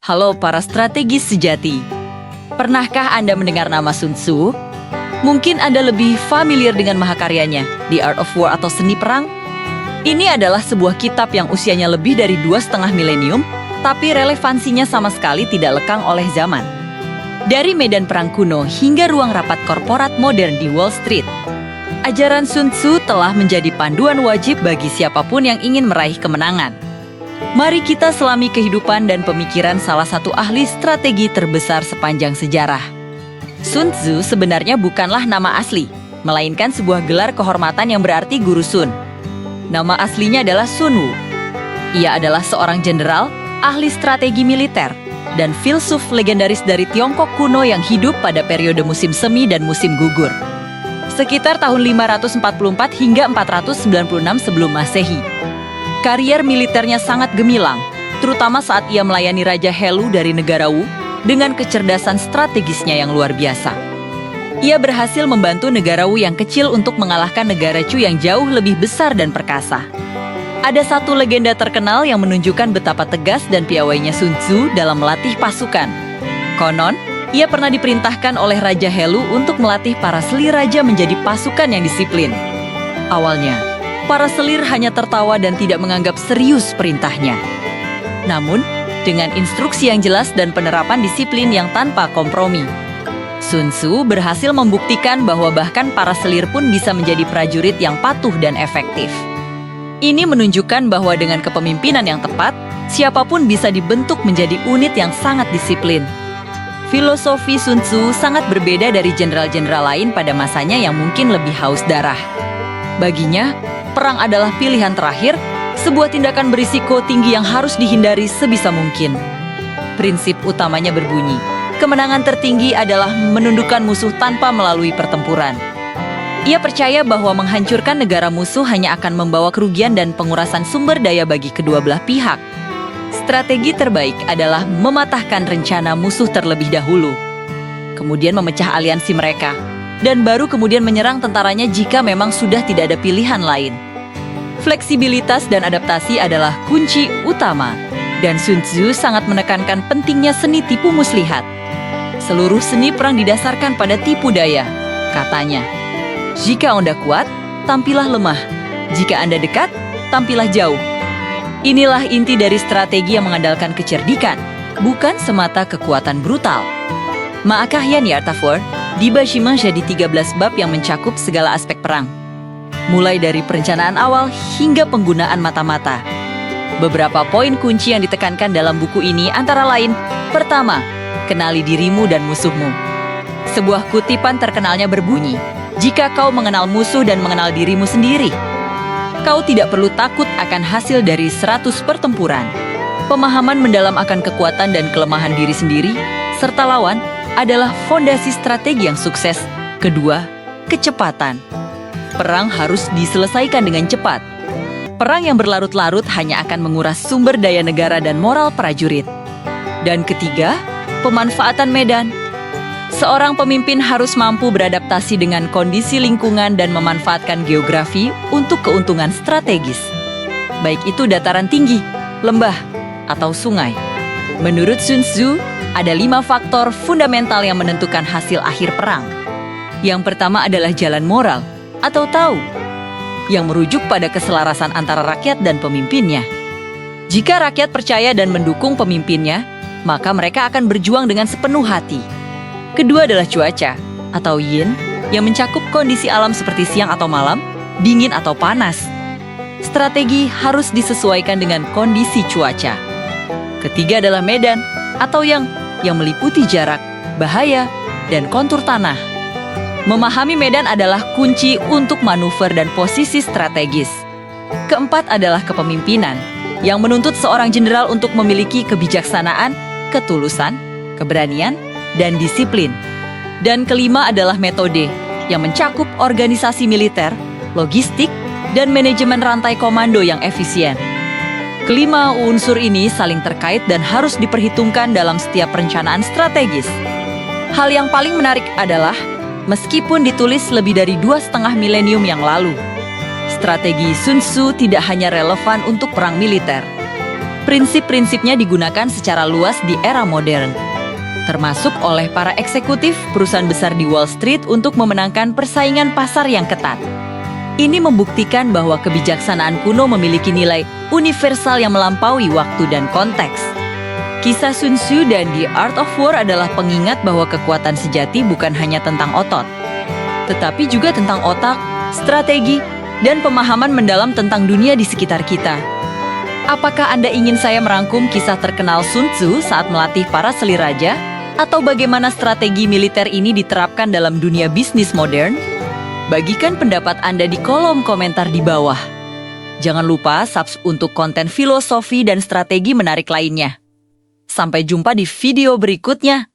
Halo para strategis sejati. Pernahkah Anda mendengar nama Sun Tzu? Mungkin Anda lebih familiar dengan mahakaryanya, The Art of War atau Seni Perang. Ini adalah sebuah kitab yang usianya lebih dari 2,5 milenium, tapi relevansinya sama sekali tidak lekang oleh zaman. Dari medan perang kuno hingga ruang rapat korporat modern di Wall Street, ajaran Sun Tzu telah menjadi panduan wajib bagi siapapun yang ingin meraih kemenangan. Mari kita selami kehidupan dan pemikiran salah satu ahli strategi terbesar sepanjang sejarah. Sun Tzu sebenarnya bukanlah nama asli, melainkan sebuah gelar kehormatan yang berarti guru Sun. Nama aslinya adalah Sun Wu. Ia adalah seorang jenderal, ahli strategi militer, dan filsuf legendaris dari Tiongkok kuno yang hidup pada periode musim semi dan musim gugur. Sekitar tahun 544 hingga 496 sebelum Masehi. Karier militernya sangat gemilang, terutama saat ia melayani Raja Helu dari negara Wu dengan kecerdasan strategisnya yang luar biasa. Ia berhasil membantu negara Wu yang kecil untuk mengalahkan negara Chu yang jauh lebih besar dan perkasa. Ada satu legenda terkenal yang menunjukkan betapa tegas dan piawainya Sun Tzu dalam melatih pasukan. Konon, ia pernah diperintahkan oleh Raja Helu untuk melatih para selir raja menjadi pasukan yang disiplin. Awalnya, para selir hanya tertawa dan tidak menganggap serius perintahnya. Namun, dengan instruksi yang jelas dan penerapan disiplin yang tanpa kompromi, Sun Tzu berhasil membuktikan bahwa bahkan para selir pun bisa menjadi prajurit yang patuh dan efektif. Ini menunjukkan bahwa dengan kepemimpinan yang tepat, siapapun bisa dibentuk menjadi unit yang sangat disiplin. Filosofi Sun Tzu sangat berbeda dari jenderal-jenderal lain pada masanya yang mungkin lebih haus darah. Baginya, perang adalah pilihan terakhir, sebuah tindakan berisiko tinggi yang harus dihindari sebisa mungkin. Prinsip utamanya berbunyi, kemenangan tertinggi adalah menundukkan musuh tanpa melalui pertempuran. Ia percaya bahwa menghancurkan negara musuh hanya akan membawa kerugian dan pengurasan sumber daya bagi kedua belah pihak. Strategi terbaik adalah mematahkan rencana musuh terlebih dahulu, kemudian memecah aliansi mereka, dan baru kemudian menyerang tentaranya jika memang sudah tidak ada pilihan lain. Fleksibilitas dan adaptasi adalah kunci utama, dan Sun Tzu sangat menekankan pentingnya seni tipu muslihat. Seluruh seni perang didasarkan pada tipu daya, katanya. Jika Anda kuat, tampillah lemah. Jika Anda dekat, tampillah jauh. Inilah inti dari strategi yang mengandalkan kecerdikan, bukan semata kekuatan brutal. Ma'akahyan Yartafur dibagi menjadi 13 bab yang mencakup segala aspek perang, mulai dari perencanaan awal hingga penggunaan mata-mata. Beberapa poin kunci yang ditekankan dalam buku ini antara lain, pertama, kenali dirimu dan musuhmu. Sebuah kutipan terkenalnya berbunyi, jika kau mengenal musuh dan mengenal dirimu sendiri, kau tidak perlu takut akan hasil dari 100 pertempuran. Pemahaman mendalam akan kekuatan dan kelemahan diri sendiri, serta lawan, adalah fondasi strategi yang sukses. Kedua, kecepatan. Perang harus diselesaikan dengan cepat. Perang yang berlarut-larut hanya akan menguras sumber daya negara dan moral prajurit. Dan ketiga, pemanfaatan medan. Seorang pemimpin harus mampu beradaptasi dengan kondisi lingkungan dan memanfaatkan geografi untuk keuntungan strategis. Baik itu dataran tinggi, lembah, atau sungai. Menurut Sun Tzu, ada 5 faktor fundamental yang menentukan hasil akhir perang. Yang pertama adalah jalan moral, atau Tao, yang merujuk pada keselarasan antara rakyat dan pemimpinnya. Jika rakyat percaya dan mendukung pemimpinnya, maka mereka akan berjuang dengan sepenuh hati. Kedua adalah cuaca, atau Yin, yang mencakup kondisi alam seperti siang atau malam, dingin atau panas. Strategi harus disesuaikan dengan kondisi cuaca. Ketiga adalah medan, atau yang meliputi jarak, bahaya, dan kontur tanah. Memahami medan adalah kunci untuk manuver dan posisi strategis. Keempat adalah kepemimpinan, yang menuntut seorang jenderal untuk memiliki kebijaksanaan, ketulusan, keberanian, dan disiplin. Dan kelima adalah metode, yang mencakup organisasi militer, logistik, dan manajemen rantai komando yang efisien. Kelima unsur ini saling terkait dan harus diperhitungkan dalam setiap perencanaan strategis. Hal yang paling menarik adalah, meskipun ditulis lebih dari 2,5 milenium yang lalu, strategi Sun Tzu tidak hanya relevan untuk perang militer, Prinsip-prinsipnya digunakan secara luas di era modern, termasuk oleh para eksekutif perusahaan besar di Wall Street untuk memenangkan persaingan pasar yang ketat. Ini membuktikan bahwa kebijaksanaan kuno memiliki nilai universal yang melampaui waktu dan konteks. Kisah Sun Tzu dan The Art of War adalah pengingat bahwa kekuatan sejati bukan hanya tentang otot, tetapi juga tentang otak, strategi, dan pemahaman mendalam tentang dunia di sekitar kita. Apakah Anda ingin saya merangkum kisah terkenal Sun Tzu saat melatih para seli raja? Atau bagaimana strategi militer ini diterapkan dalam dunia bisnis modern? Bagikan pendapat Anda di kolom komentar di bawah. Jangan lupa subscribe untuk konten filosofi dan strategi menarik lainnya. Sampai jumpa di video berikutnya.